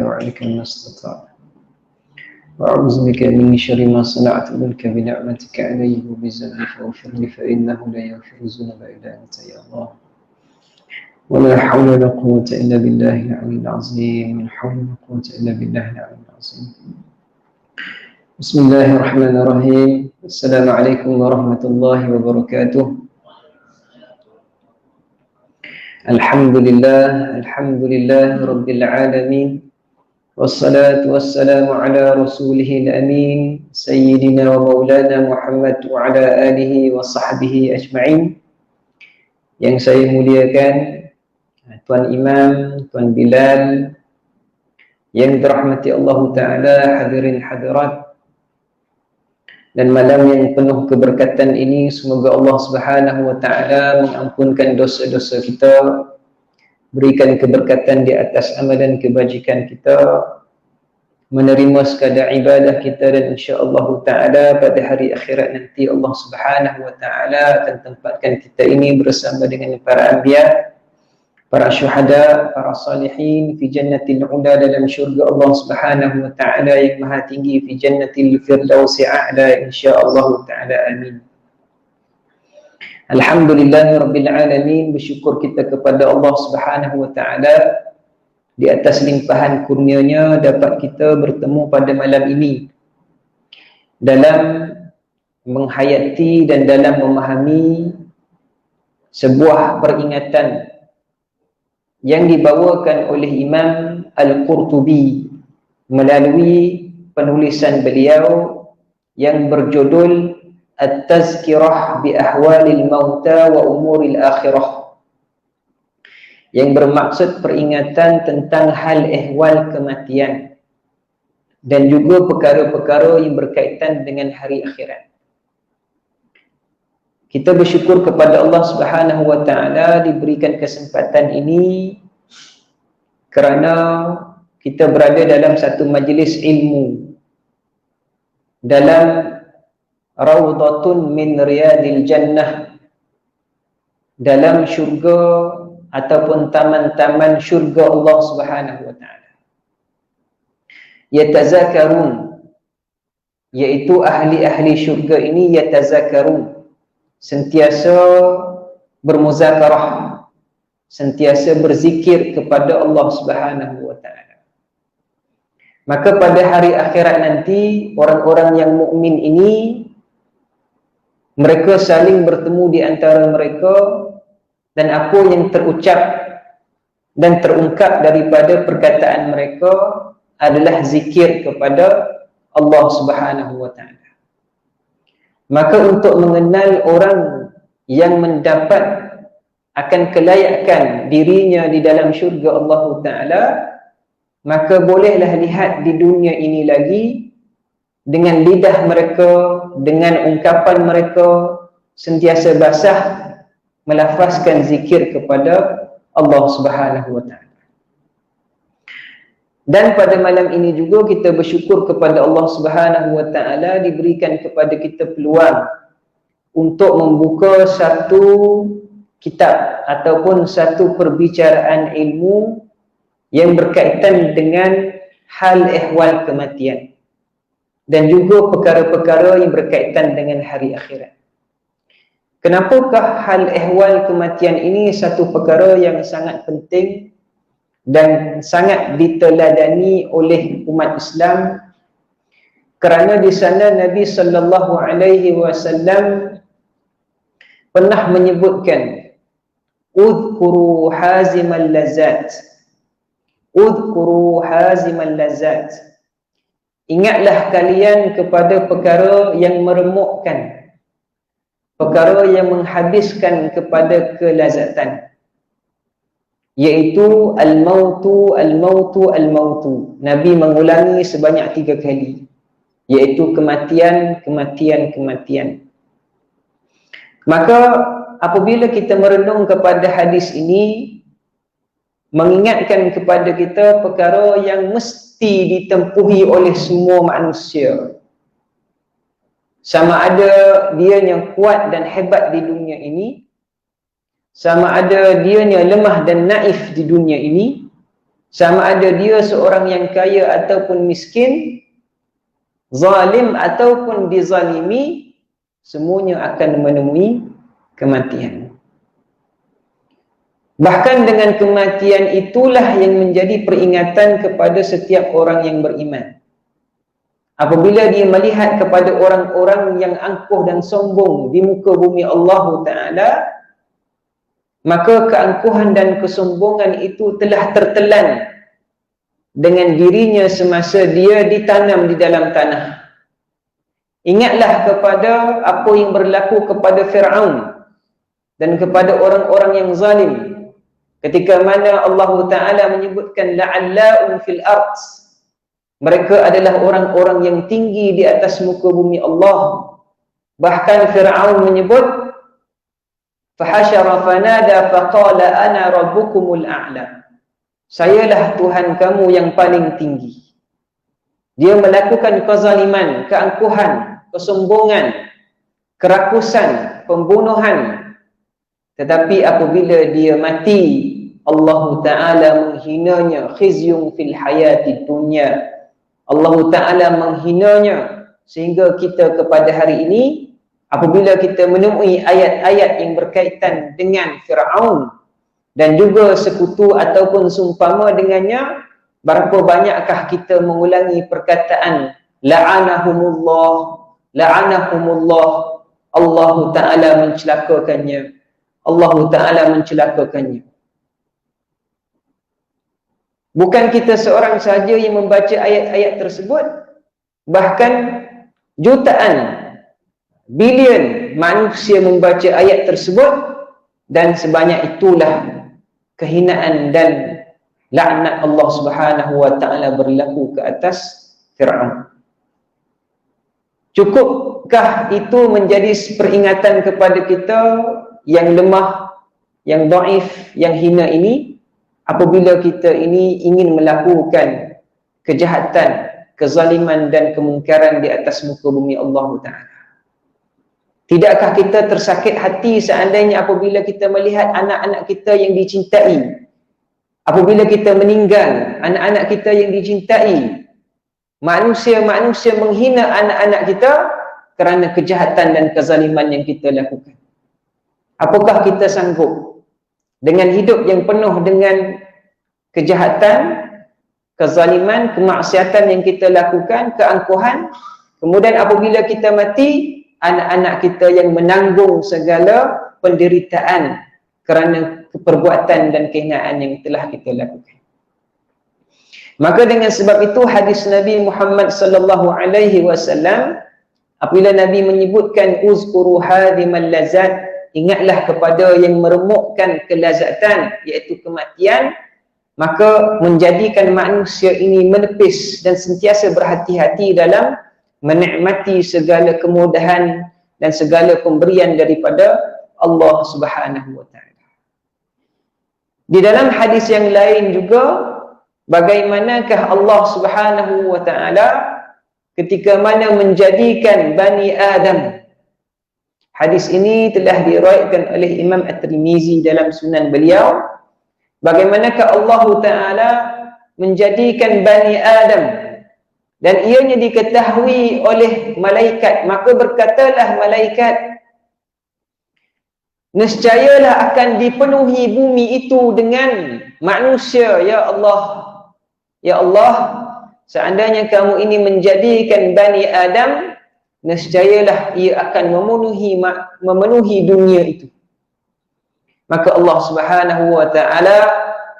وعليك ما استطعت وأعوذ بك من شر ما صنعت منك بنعمتك علي وبذنبي فاغفر لي فإنه لا يغفر الذنوب إلا أنت يا الله ولا حول ولا قوة إلا بالله العلي العظيم لا حول ولا قوة إلا بالله العلي العظيم بسم الله الرحمن الرحيم السلام عليكم ورحمة الله وبركاته الحمد لله رب العالمين والصلاة والسلام على رسوله الأمين سيدنا ومولانا محمد وعلى آله وصحبه أجمعين. Yang saya muliakan Tuan Imam, Tuan Bilal, yang dirahmati Allah Ta'ala, hadirin hadirat, dan malam yang penuh keberkatan ini semoga Allah Subhanahu Wa Ta'ala mengampunkan dosa-dosa kita, berikan keberkatan di atas amalan kebajikan kita, menerima sekadar ibadah kita, dan insya-Allah Ta'ala pada hari akhirat nanti Allah Subhanahu Wa Ta'ala akan tempatkan kita ini bersama dengan para anbiya, para syuhada, para salihin fi jannatil ula, dalam syurga Allah Subhanahu Wa Ta'ala yang maha tinggi, fi jannatil firdausi a'la, insya-Allah Ta'ala, amin. Alhamdulillahirabbil alamin, bersyukur kita kepada Allah Subhanahu Wa Ta'ala di atas limpahan kurnia-Nya dapat kita bertemu pada malam ini dalam menghayati dan dalam memahami sebuah peringatan yang dibawakan oleh Imam Al-Qurtubi melalui penulisan beliau yang berjudul At-Tazkirah bi Ahwalil Mauta wa Umuril Akhirah, yang bermaksud peringatan tentang hal ehwal kematian dan juga perkara-perkara yang berkaitan dengan hari akhirat. Kita bersyukur kepada Allah Subhanahu Wa Ta'ala diberikan kesempatan ini kerana kita berada dalam satu majlis ilmu dalam Rawdatun min Riyadil Jannah, dalam syurga ataupun taman-taman syurga Allah Subhanahu Wa Ta'ala. Yatazakarun, iaitu ahli-ahli syurga ini yatazakarun, sentiasa bermuzakarah, sentiasa berzikir kepada Allah Subhanahu Wa Ta'ala. Maka pada hari akhirat nanti orang-orang yang mukmin ini, mereka saling bertemu di antara mereka, dan apa yang terucap dan terungkap daripada perkataan mereka adalah zikir kepada Allah Subhanahu Wa Ta'ala. Maka untuk mengenal orang yang mendapat akan kelayakan dirinya di dalam syurga Allah Ta'ala, maka bolehlah lihat di dunia ini lagi dengan lidah mereka, dengan ungkapan mereka sentiasa basah melafazkan zikir kepada Allah Subhanahu Wa Ta'ala. Dan pada malam ini juga kita bersyukur kepada Allah Subhanahu Wa Ta'ala diberikan kepada kita peluang untuk membuka satu kitab ataupun satu perbicaraan ilmu yang berkaitan dengan hal ehwal kematian dan juga perkara-perkara yang berkaitan dengan hari akhirat. Kenapakah hal ehwal kematian ini satu perkara yang sangat penting dan sangat diteladani oleh umat Islam? Kerana di sana Nabi sallallahu alaihi wasallam pernah menyebutkan udhkuru hazimal lazat, udhkuru hazimal lazat, ingatlah kalian kepada perkara yang meremukkan, perkara yang menghabiskan kepada kelazatan, iaitu al-mautu, al-mautu, al-mautu. Nabi mengulangi sebanyak 3 kali, iaitu kematian, kematian, kematian. Maka apabila kita merenung kepada hadis ini, mengingatkan kepada kita perkara yang mesti ditempuhi oleh semua manusia, sama ada dia yang kuat dan hebat di dunia ini, sama ada dia yang lemah dan naif di dunia ini, sama ada dia seorang yang kaya ataupun miskin, zalim ataupun dizalimi, semuanya akan menemui kematian. Bahkan dengan kematian itulah yang menjadi peringatan kepada setiap orang yang beriman. Apabila dia melihat kepada orang-orang yang angkuh dan sombong di muka bumi Allah Ta'ala, maka keangkuhan dan kesombongan itu telah tertelan dengan dirinya semasa dia ditanam di dalam tanah. Ingatlah kepada apa yang berlaku kepada Fir'aun dan kepada orang-orang yang zalim, ketika mana Allah Ta'ala menyebutkan la'alla'un fil ardh, mereka adalah orang-orang yang tinggi di atas muka bumi Allah. Bahkan Fir'aun menyebut fahasyara fanada faqala ana rabbukumul a'la, sayalah Tuhan kamu yang paling tinggi. Dia melakukan kezaliman, keangkuhan, kesombongan, kerakusan, pembunuhan, tetapi apabila dia mati, Allah Ta'ala menghinanya, khizyun fil hayati dunya, Allah Ta'ala menghinanya, sehingga kita kepada hari ini apabila kita menemui ayat-ayat yang berkaitan dengan Fir'aun dan juga sekutu ataupun sumpama dengannya, berapa banyakkah kita mengulangi perkataan la'anahumullah, la'anahumullah, Allah Ta'ala mencelakakannya, Allah Ta'ala mencelakakannya. Bukan kita seorang sahaja yang membaca ayat-ayat tersebut, bahkan jutaan, bilion manusia membaca ayat tersebut, dan sebanyak itulah kehinaan dan laknat Allah Subhanahu wa Ta'ala berlaku ke atas Fir'aun. Cukupkah itu menjadi peringatan kepada kita yang lemah, yang dhaif, yang hina ini, apabila kita ini ingin melakukan kejahatan, kezaliman dan kemungkaran di atas muka bumi Allah Ta'ala? Tidakkah kita tersakit hati seandainya apabila kita melihat anak-anak kita yang dicintai, apabila kita meninggal, anak-anak kita yang dicintai, manusia-manusia menghina anak-anak kita kerana kejahatan dan kezaliman yang kita lakukan? Apakah kita sanggup dengan hidup yang penuh dengan kejahatan, kezaliman, kemaksiatan yang kita lakukan, keangkuhan, kemudian apabila kita mati, anak-anak kita yang menanggung segala penderitaan kerana perbuatan dan kehinaan yang telah kita lakukan? Maka dengan sebab itu hadis Nabi Muhammad sallallahu alaihi wasallam, apabila Nabi menyebutkan uzkuru hadimal lazat, ingatlah kepada yang meremukkan kelazatan, iaitu kematian, maka menjadikan manusia ini menepis dan sentiasa berhati-hati dalam menikmati segala kemudahan dan segala pemberian daripada Allah Subhanahu wa Ta'ala. Di dalam hadis yang lain juga, bagaimanakah Allah Subhanahu wa Ta'ala ketika mana menjadikan Bani Adam. Hadis ini telah diriwayatkan oleh Imam At-Tirmizi dalam sunan beliau. Bagaimanakah Allah Ta'ala menjadikan Bani Adam, dan ianya diketahui oleh malaikat, maka berkatalah malaikat, nescayalah akan dipenuhi bumi itu dengan manusia, ya Allah. Ya Allah, seandainya kamu ini menjadikan Bani Adam, nescayalah ia akan memenuhi dunia itu. Maka Allah Subhanahu wa Ta'ala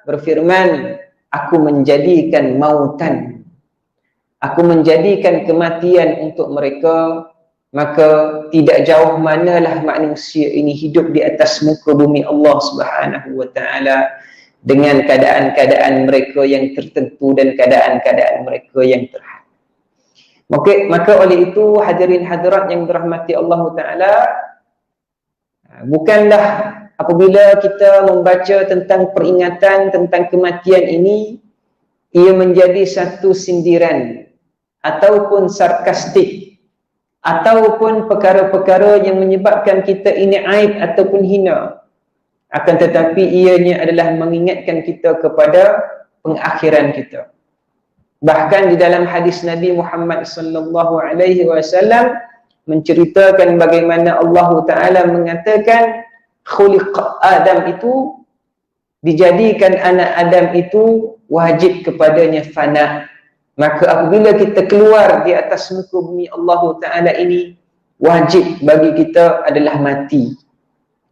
berfirman, aku menjadikan mautan, aku menjadikan kematian untuk mereka, maka tidak jauh manalah manusia ini hidup di atas muka bumi Allah Subhanahu wa Ta'ala dengan keadaan-keadaan mereka yang tertentu dan keadaan-keadaan mereka yang terhad. Maka oleh itu, hadirin hadirat yang dirahmati Allah Ta'ala, bukanlah apabila kita membaca tentang peringatan tentang kematian ini, ia menjadi satu sindiran ataupun sarkastik, ataupun perkara-perkara yang menyebabkan kita ini aib ataupun hina. Akan tetapi ianya adalah mengingatkan kita kepada pengakhiran kita. Bahkan di dalam hadis Nabi Muhammad sallallahu alaihi wasallam menceritakan bagaimana Allah Taala mengatakan khuliqa Adam itu dijadikan anak Adam itu wajib kepadanya fana. Maka apabila kita keluar di atas muka bumi Allah Taala ini, wajib bagi kita adalah mati.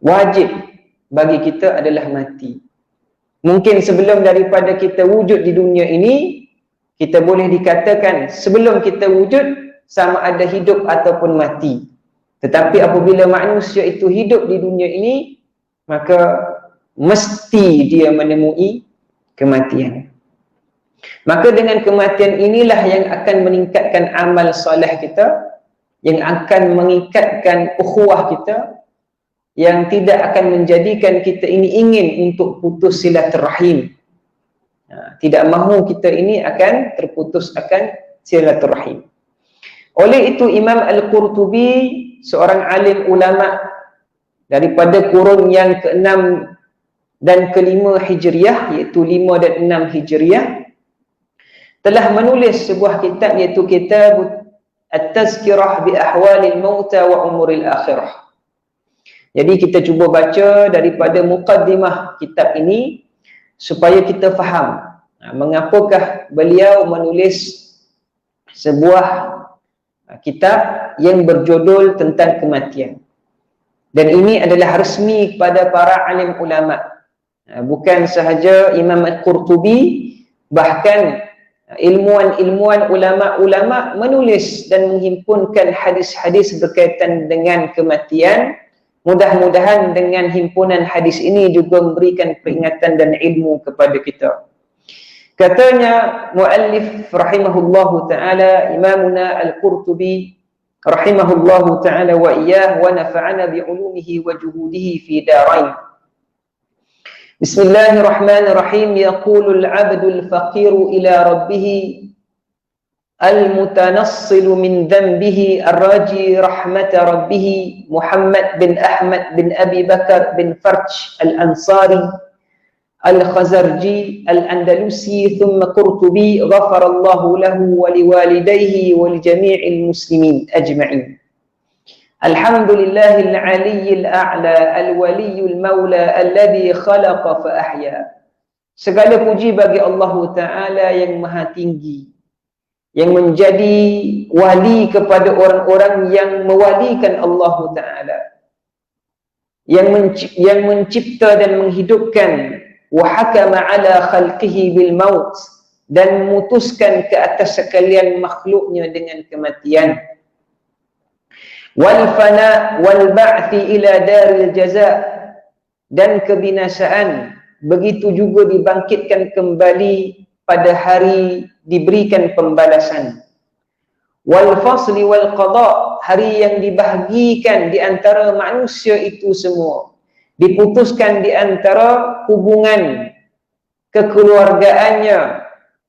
Wajib bagi kita adalah mati. Mungkin sebelum daripada kita wujud di dunia ini, kita boleh dikatakan sebelum kita wujud sama ada hidup ataupun mati. Tetapi apabila manusia itu hidup di dunia ini, maka mesti dia menemui kematian. Maka dengan kematian inilah yang akan meningkatkan amal soleh kita, yang akan mengikatkan ukhuwah kita, yang tidak akan menjadikan kita ini ingin untuk putus silaturahim. Tidak mahu kita ini akan terputus akan silaturahim. Oleh itu Imam Al-Qurtubi, seorang alim ulama daripada kurun yang ke-6 dan ke-5 Hijriah, iaitu 5 dan 6 Hijriah, telah menulis sebuah kitab, iaitu Kitab At-Tazkirah bi Ahwalil Mauta wa Umuril Akhirah. Jadi kita cuba baca daripada muqaddimah kitab ini supaya kita faham mengapakah beliau menulis sebuah kitab yang berjudul tentang kematian. Dan ini adalah resmi kepada para alim ulama. Bukan sahaja Imam Al-Qurtubi, bahkan ilmuwan-ilmuwan ulama-ulama menulis dan menghimpunkan hadis-hadis berkaitan dengan kematian. Mudah-mudahan dengan himpunan hadis ini juga memberikan peringatan dan ilmu kepada kita. Katanya muallif rahimahullahu ta'ala, Imamuna Al-Qurtubi rahimahullahu ta'ala wa iyyah wa nafa'ana bi'ulumihi wa juhudihi fi darain. Bismillahirrahmanirrahim. Yaqulul 'abdul faqiru ila rabbih المتنصل من ذنبه الراجي رحمة ربه محمد بن أحمد بن أبي بكر بن فرج الأنصاري الخزرجي الأندلسي ثم قرطبي غفر الله له ولوالديه ولجميع المسلمين أجمعين. الحمد لله العلي الأعلى الولي المولى الذي خلق فأحيا. Segala puji bagi Allah Ta'ala yang maha tinggi, yang menjadi wali kepada orang-orang yang mewalikan Allah Ta'ala, yang mencipta dan menghidupkan, wa hakama ala khalqihi bil maut, dan memutuskan ke atas sekalian makhluknya dengan kematian, wal fana wal ba'thi ila daril jaza, dan kebinasaan, begitu juga dibangkitkan kembali pada hari diberikan pembalasan. Wal fasli wal qada, hari yang dibahagikan di antara manusia itu semua, diputuskan di antara hubungan kekeluargaannya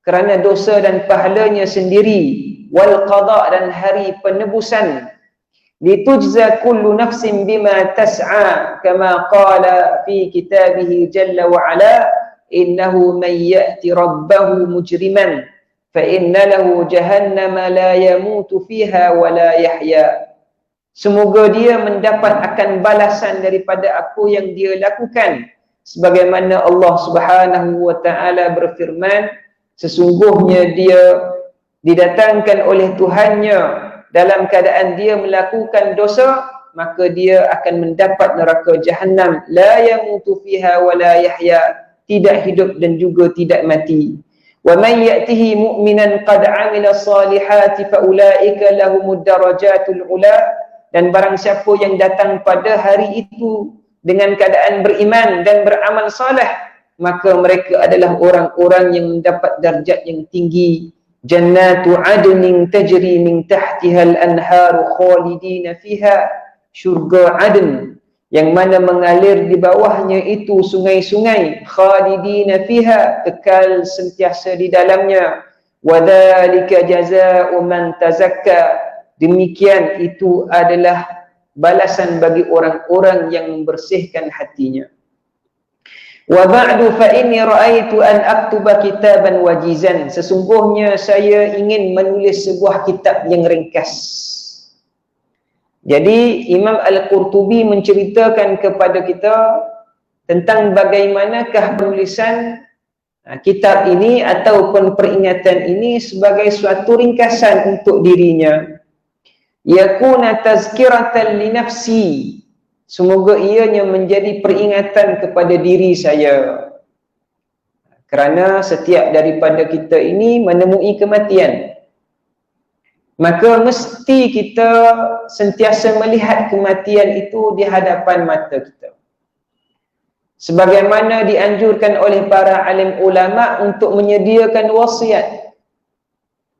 kerana dosa dan pahalanya sendiri. Wal qada, dan hari penebusan. Litujza kullu nafsin bima tas'a, kama qala fi kitabihi jalla wa ala, innahu man ya'ti rabbahu mujriman fa inna lahu jahannama la yamutu fiha wa la yahya. Semoga dia mendapat akan balasan daripada apa yang dia lakukan, sebagaimana Allah Subhanahu wa taala berfirman, sesungguhnya dia didatangkan oleh Tuhannya dalam keadaan dia melakukan dosa, maka dia akan mendapat neraka Jahannam, la yamutu fiha wa la yahya, tidak hidup dan juga tidak mati. Wa man ya'tihi mu'minan qad 'amila salihati fa ulaika lahumud darajatul ula, dan barang siapa yang datang pada hari itu dengan keadaan beriman dan beramal saleh, maka mereka adalah orang-orang yang mendapat darjat yang tinggi. Jannatu 'adnin tajri min tahtiha al-anharu khalidina fiha, syurga Aden yang mana mengalir di bawahnya itu sungai-sungai, khalidina fiha, kekal sentiasa di dalamnya. Wa dzalika jazaa'u man tazakka, demikian itu adalah balasan bagi orang-orang yang membersihkan hatinya. Wa ba'du fa inni ra'aitu an aktuba kitaban wajizan. Sesungguhnya saya ingin menulis sebuah kitab yang ringkas. Jadi Imam Al-Qurtubi menceritakan kepada kita tentang bagaimanakah penulisan kitab ini ataupun peringatan ini sebagai suatu ringkasan untuk dirinya. Yakuna tazkiratan li nafsi. Semoga ianya menjadi peringatan kepada diri saya. Kerana setiap daripada kita ini menemui kematian. Maka mesti kita sentiasa melihat kematian itu di hadapan mata kita. Sebagaimana dianjurkan oleh para alim ulama untuk menyediakan wasiat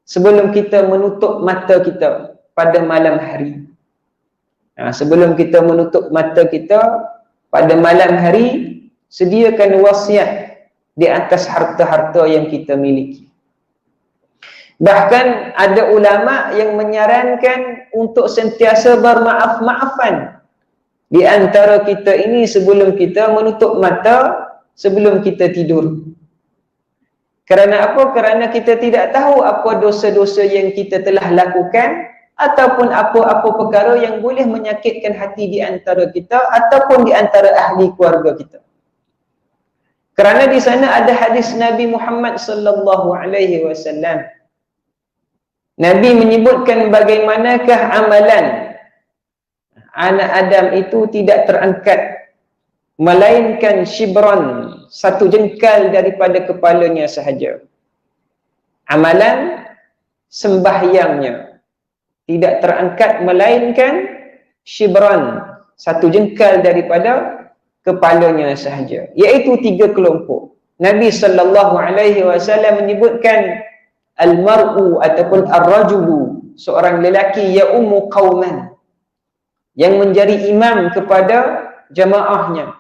sebelum kita menutup mata kita pada malam hari. Sebelum kita menutup mata kita pada malam hari, sediakan wasiat di atas harta-harta yang kita miliki. Bahkan ada ulama yang menyarankan untuk sentiasa bermaaf-maafan di antara kita ini sebelum kita menutup mata, sebelum kita tidur. Kerana apa? Kerana kita tidak tahu apa dosa-dosa yang kita telah lakukan ataupun apa-apa perkara yang boleh menyakitkan hati di antara kita ataupun di antara ahli keluarga kita. Kerana di sana ada hadis Nabi Muhammad sallallahu alaihi wasallam. Nabi menyebutkan bagaimanakah amalan anak Adam itu tidak terangkat melainkan shibran, satu jengkal daripada kepalanya sahaja. Amalan sembahyangnya tidak terangkat melainkan shibran, satu jengkal daripada kepalanya sahaja. Iaitu 3 kelompok. Nabi sallallahu alaihi wasallam menyebutkan al-mar'u ataupun ar-rajulu, seorang lelaki ya'ummu qauman, yang menjadi imam kepada jemaahnya,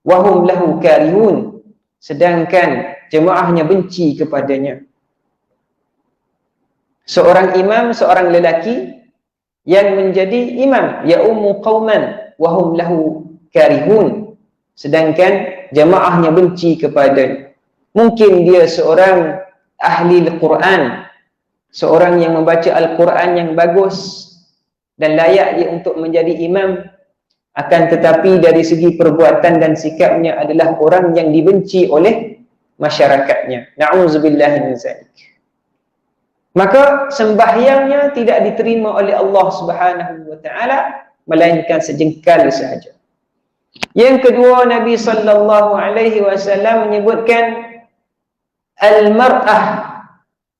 wahum lahu karihun, sedangkan jemaahnya benci kepadanya. Seorang imam, seorang lelaki yang menjadi imam, ya'ummu qauman wahum lahu karihun, sedangkan jemaahnya benci kepadanya. Mungkin dia seorang ahli Al-Quran, seorang yang membaca Al-Quran yang bagus dan layak dia untuk menjadi imam, akan tetapi dari segi perbuatan dan sikapnya adalah orang yang dibenci oleh masyarakatnya. Na'udzubillahi min zalik. Maka sembahyangnya tidak diterima oleh Allah Subhanahu wa taala melainkan sejengkal sahaja. Yang kedua, Nabi sallallahu alaihi wasallam menyebutkan al-mar'ah,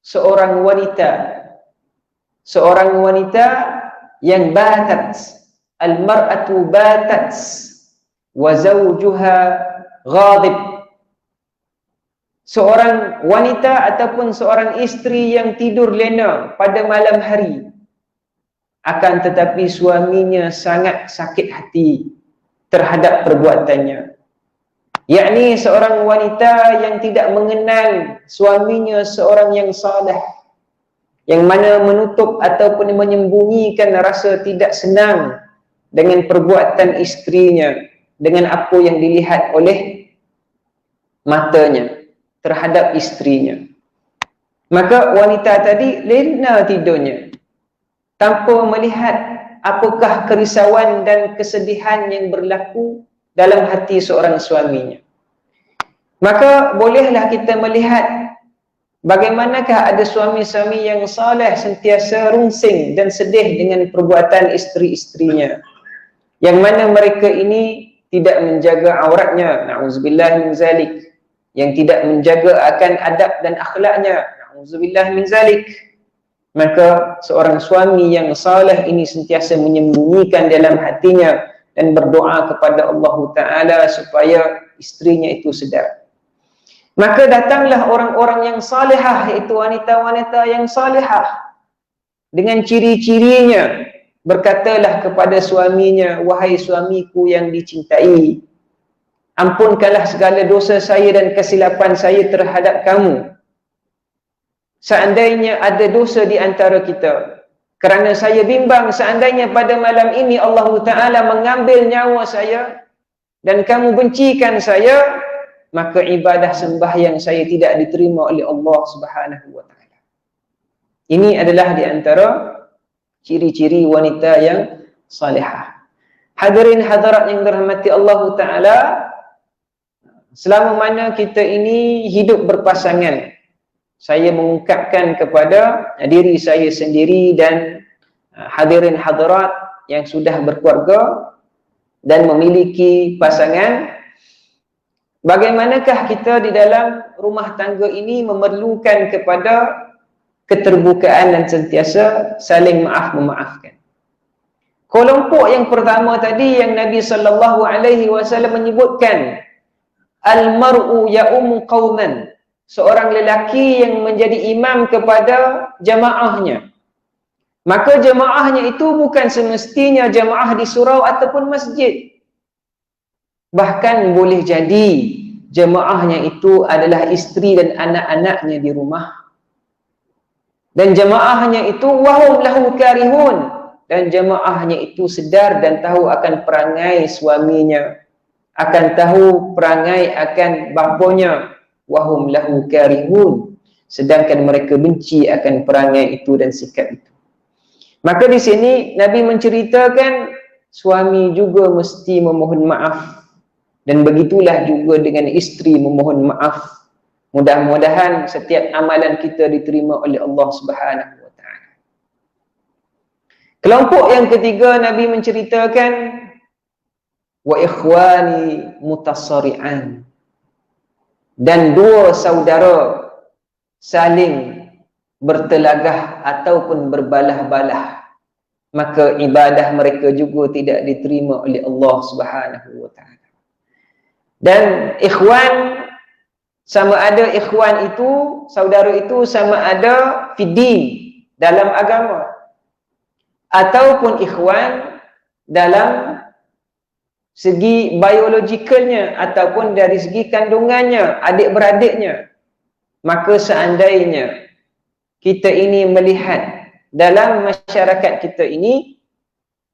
seorang wanita yang batat, al-mar'atu batat wa zawjuha ghadib. Seorang wanita ataupun seorang isteri yang tidur lena pada malam hari, akan tetapi suaminya sangat sakit hati terhadap perbuatannya. Yakni seorang wanita yang tidak mengenal suaminya seorang yang saleh, yang mana menutup ataupun menyembunyikan rasa tidak senang dengan perbuatan isterinya, dengan apa yang dilihat oleh matanya terhadap isterinya. Maka wanita tadi lena tidurnya tanpa melihat apakah kerisauan dan kesedihan yang berlaku dalam hati seorang suaminya. Maka bolehlah kita melihat bagaimanakah ada suami-suami yang saleh sentiasa rungsing dan sedih dengan perbuatan isteri-isterinya, yang mana mereka ini tidak menjaga auratnya, na'udzubillah min zalik, yang tidak menjaga akan adab dan akhlaknya, na'udzubillah min zalik. Maka seorang suami yang saleh ini sentiasa menyembunyikan dalam hatinya dan berdoa kepada Allah Ta'ala supaya isterinya itu sedar. Maka datanglah orang-orang yang salihah, iaitu wanita-wanita yang salihah, dengan ciri-cirinya berkatalah kepada suaminya, wahai suamiku yang dicintai, ampunkanlah segala dosa saya dan kesilapan saya terhadap kamu. Seandainya ada dosa di antara kita, kerana saya bimbang seandainya pada malam ini Allah Ta'ala mengambil nyawa saya dan kamu bencikan saya, maka ibadah sembahyang saya tidak diterima oleh Allah Subhanahu wa taala. Ini adalah di antara ciri-ciri wanita yang salihah. Hadirin hadirat yang dirahmati Allah taala, selama mana kita ini hidup berpasangan, saya mengungkapkan kepada diri saya sendiri dan hadirin hadirat yang sudah berkeluarga dan memiliki pasangan, bagaimanakah kita di dalam rumah tangga ini memerlukan kepada keterbukaan dan sentiasa saling maaf memaafkan. Kelompok yang pertama tadi yang Nabi sallallahu alaihi wasallam menyebutkan, al-mar'u ya'ummu qauman, seorang lelaki yang menjadi imam kepada jamaahnya. Maka jamaahnya itu bukan semestinya jamaah di surau ataupun masjid. Bahkan boleh jadi jamaahnya itu adalah isteri dan anak-anaknya di rumah. Dan jamaahnya itu wahum lahu karihun, dan jamaahnya itu sedar dan tahu akan perangai suaminya, akan tahu perangai akan bapanya, wahum lahu karihun, sedangkan mereka benci akan perangai itu dan sikap itu. Maka di sini Nabi menceritakan suami juga mesti memohon maaf, dan begitulah juga dengan isteri memohon maaf. Mudah-mudahan setiap amalan kita diterima oleh Allah Subhanahu wa taala. Kelompok yang ketiga Nabi menceritakan, wa ikhwani mutasari'an, dan dua saudara saling bertelagah ataupun berbalah-balah, maka ibadah mereka juga tidak diterima oleh Allah Subhanahu wa taala. Dan ikhwan, sama ada ikhwan itu, saudara itu sama ada fiddin, dalam agama, ataupun ikhwan dalam segi biologikalnya ataupun dari segi kandungannya, adik-beradiknya. Maka seandainya kita ini melihat dalam masyarakat kita ini,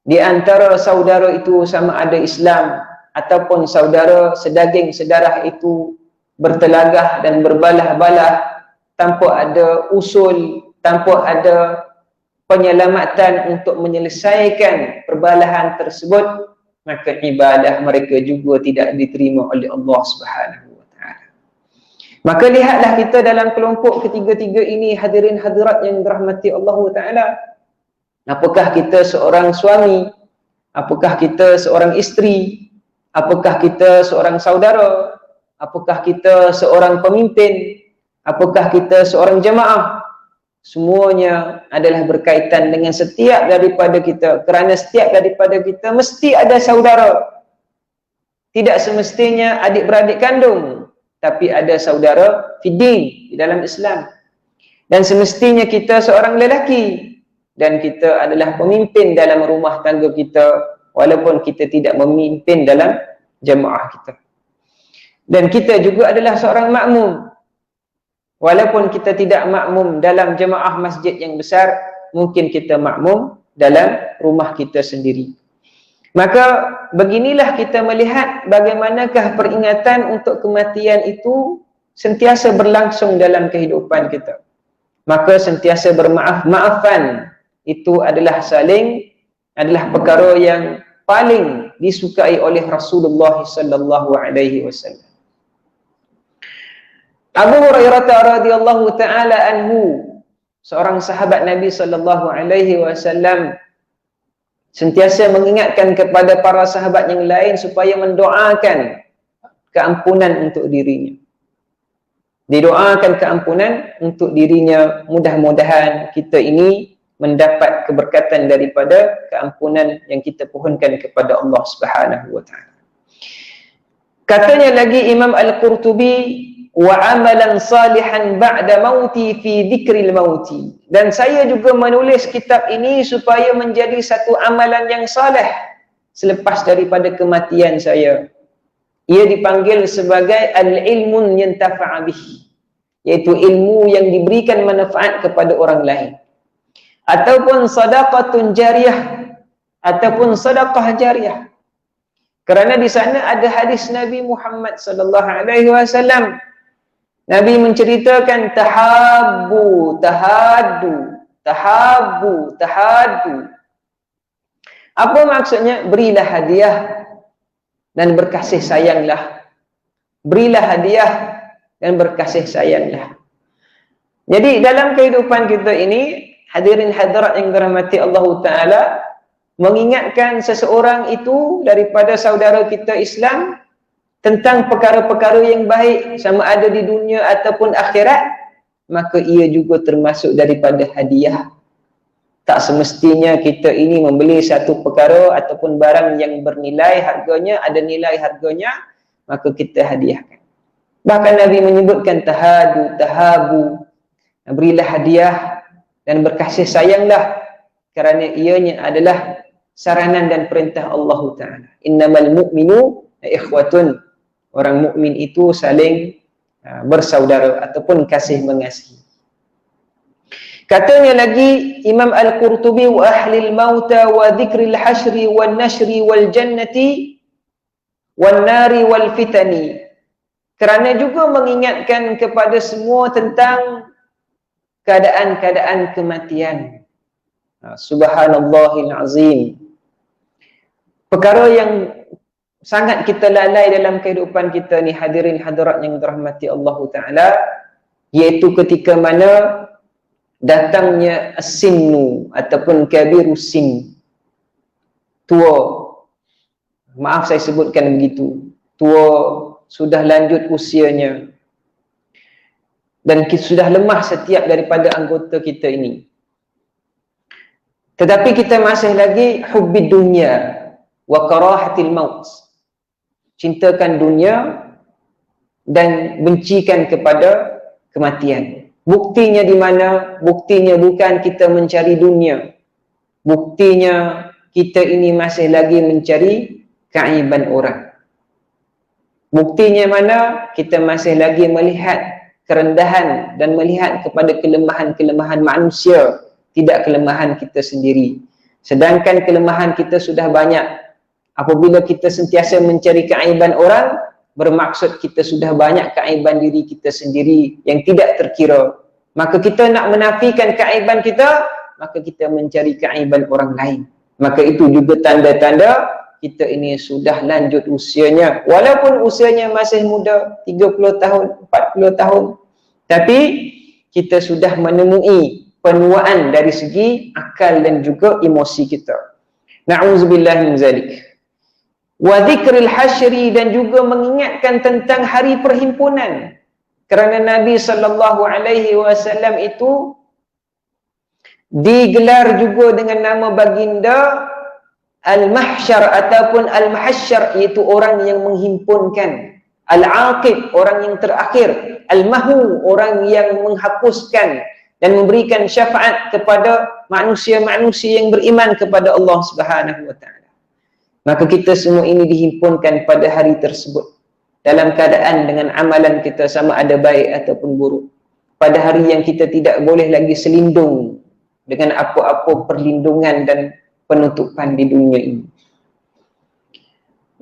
di antara saudara itu sama ada Islam ataupun saudara sedaging sedarah itu bertelagah dan berbalah-balah tanpa ada usul, tanpa ada penyelamatan untuk menyelesaikan perbalahan tersebut, maka ibadah mereka juga tidak diterima oleh Allah Subhanahu wa taala. Maka lihatlah kita dalam kelompok ketiga-tiga ini, hadirin hadirat yang dirahmati Allah taala, apakah kita seorang suami, apakah kita seorang isteri, apakah kita seorang saudara, apakah kita seorang pemimpin, apakah kita seorang jemaah. Semuanya adalah berkaitan dengan setiap daripada kita, kerana setiap daripada kita mesti ada saudara. Tidak semestinya adik-beradik kandung, tapi ada saudara fiddin di dalam Islam. Dan semestinya kita seorang lelaki, dan kita adalah pemimpin dalam rumah tangga kita, walaupun kita tidak memimpin dalam jemaah kita. Dan kita juga adalah seorang makmum. Walaupun kita tidak makmum dalam jemaah masjid yang besar, mungkin kita makmum dalam rumah kita sendiri. Maka beginilah kita melihat bagaimanakah peringatan untuk kematian itu sentiasa berlangsung dalam kehidupan kita. Maka sentiasa bermaaf-maafan itu adalah perkara yang paling disukai oleh Rasulullah sallallahu alaihi wasallam. Abu Hurairah radhiyallahu taala anhu, seorang sahabat Nabi sallallahu alaihi wasallam, sentiasa mengingatkan kepada para sahabat yang lain supaya mendoakan keampunan untuk dirinya. Didoakan keampunan untuk dirinya, mudah-mudahan kita ini mendapat keberkatan daripada keampunan yang kita pohonkan kepada Allah Subhanahu wa taala. Katanya lagi Imam Al-Qurtubi, wa amalan salihan ba'da mauti fi dzikril mauti, dan saya juga menulis kitab ini supaya menjadi satu amalan yang saleh selepas daripada kematian saya. Ia dipanggil sebagai al-ilmun yantafa' bih, iaitu ilmu yang diberikan manfaat kepada orang lain, ataupun sadaqatun jariyah, ataupun sedekah jariyah. Kerana di sana ada hadis Nabi Muhammad sallallahu alaihi wasallam. Nabi menceritakan tahabbu, tahaddu, tahabbu, tahaddu. Apa maksudnya? Berilah hadiah dan berkasih sayanglah. Berilah hadiah dan berkasih sayanglah. Jadi dalam kehidupan kita ini, hadirin hadirat yang dirahmati Allah Ta'ala, mengingatkan seseorang itu daripada saudara kita Islam tentang perkara-perkara yang baik, sama ada di dunia ataupun akhirat, maka ia juga termasuk daripada hadiah. Tak semestinya kita ini membeli satu perkara ataupun barang yang bernilai harganya, ada nilai harganya, maka kita hadiahkan. Bahkan Nabi menyebutkan tahadu, tahabu, berilah hadiah dan berkasih sayanglah, kerana ianya adalah saranan dan perintah Allah Ta'ala. Innamal mu'minu ikhwatun. Orang mukmin itu saling bersaudara ataupun kasih mengasihi. Katanya lagi Imam Al-Qurtubi, wa ahlil mauta wa dhikril hasyri wan nashri wal jannati wan nari wal fitani. Kerana juga mengingatkan kepada semua tentang keadaan-keadaan kematian. Subhanallahil azim. Perkara yang sangat kita lalai dalam kehidupan kita ni, hadirin hadirat yang dirahmati Allah Ta'ala, iaitu ketika mana datangnya as-sinnu ataupun kabirus sin, tua. Maaf saya sebutkan begitu, tua, sudah lanjut usianya, dan sudah lemah setiap daripada anggota kita ini. Tetapi kita masih lagi hubbid dunya wa karahatil maut, cintakan dunia dan bencikan kepada kematian. Buktinya di mana? Buktinya bukan kita mencari dunia. Buktinya kita ini masih lagi mencari keaiban orang. Buktinya mana? Kita masih lagi melihat kerendahan dan melihat kepada kelemahan-kelemahan manusia, tidak kelemahan kita sendiri. Sedangkan kelemahan kita sudah banyak. Apabila kita sentiasa mencari keaiban orang, bermaksud kita sudah banyak keaiban diri kita sendiri yang tidak terkira. Maka kita nak menafikan keaiban kita, maka kita mencari keaiban orang lain. Maka itu juga tanda-tanda kita ini sudah lanjut usianya. Walaupun usianya masih muda, 30 tahun, 40 tahun. Tapi kita sudah menemui penuaan dari segi akal dan juga emosi kita. Na'udzubillah min zalik. Wa dzikril hasyri, dan juga mengingatkan tentang hari perhimpunan. Kerana Nabi sallallahu alaihi wasallam itu digelar juga dengan nama baginda al-mahsyar ataupun al-mahsyar, iaitu orang yang menghimpunkan, al-aqib, orang yang terakhir, al-mahu, orang yang menghapuskan dan memberikan syafaat kepada manusia-manusia yang beriman kepada Allah Subhanahu wa Ta'ala. Maka kita semua ini dihimpunkan pada hari tersebut dalam keadaan dengan amalan kita sama ada baik ataupun buruk. Pada hari yang kita tidak boleh lagi selindung dengan apa-apa perlindungan dan penutupan di dunia ini.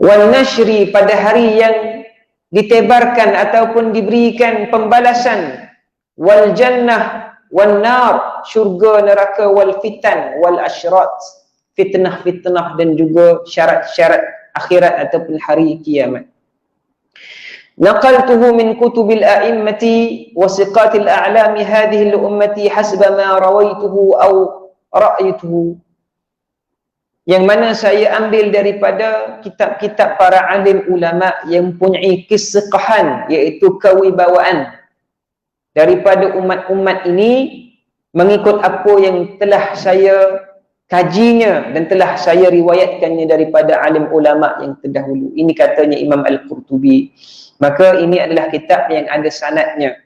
Wal nashri, pada hari yang ditebarkan ataupun diberikan pembalasan. Wal jannah wan nar, syurga neraka, wal fitan wal asyrat, fitnah-fitnah dan juga syarat-syarat akhirat ataupun hari kiamat. Naqaltuhu min kutubil a'immati wa siqatil a'lami hadhihi al-ummati hasba ma rawaituhu aw ra'aytuhu. Yang mana saya ambil daripada kitab-kitab para alim ulama yang mempunyai kisqahan, iaitu kewibawaan daripada umat-umat ini mengikut apa yang telah saya kajinya dan telah saya riwayatkannya daripada alim ulama yang terdahulu. Ini katanya Imam Al-Qurtubi. Maka ini adalah kitab yang ada sanadnya,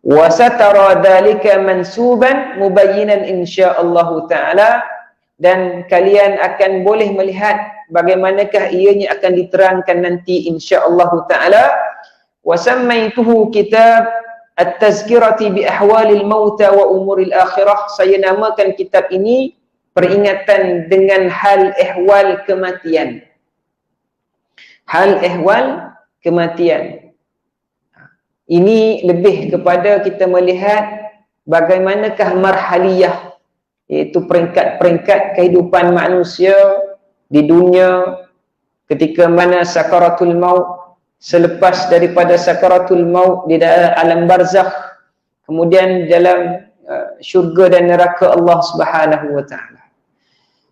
Wa satara dzalika mansuban mubayyinan insyaallah taala, dan kalian akan boleh melihat bagaimanakah ianya akan diterangkan nanti insyaallah taala. Wa sammaituhu kitab at-tazkirati bi ahwalil mauta wa umuril akhirah. Saya namakan kitab ini peringatan dengan hal ehwal kematian. Hal ehwal kematian. Ini lebih kepada kita melihat bagaimanakah marhaliyah, iaitu peringkat-peringkat kehidupan manusia di dunia ketika mana sakaratul maut, selepas daripada sakaratul maut di dalam alam barzakh, kemudian dalam syurga dan neraka Allah Subhanahu wa taala.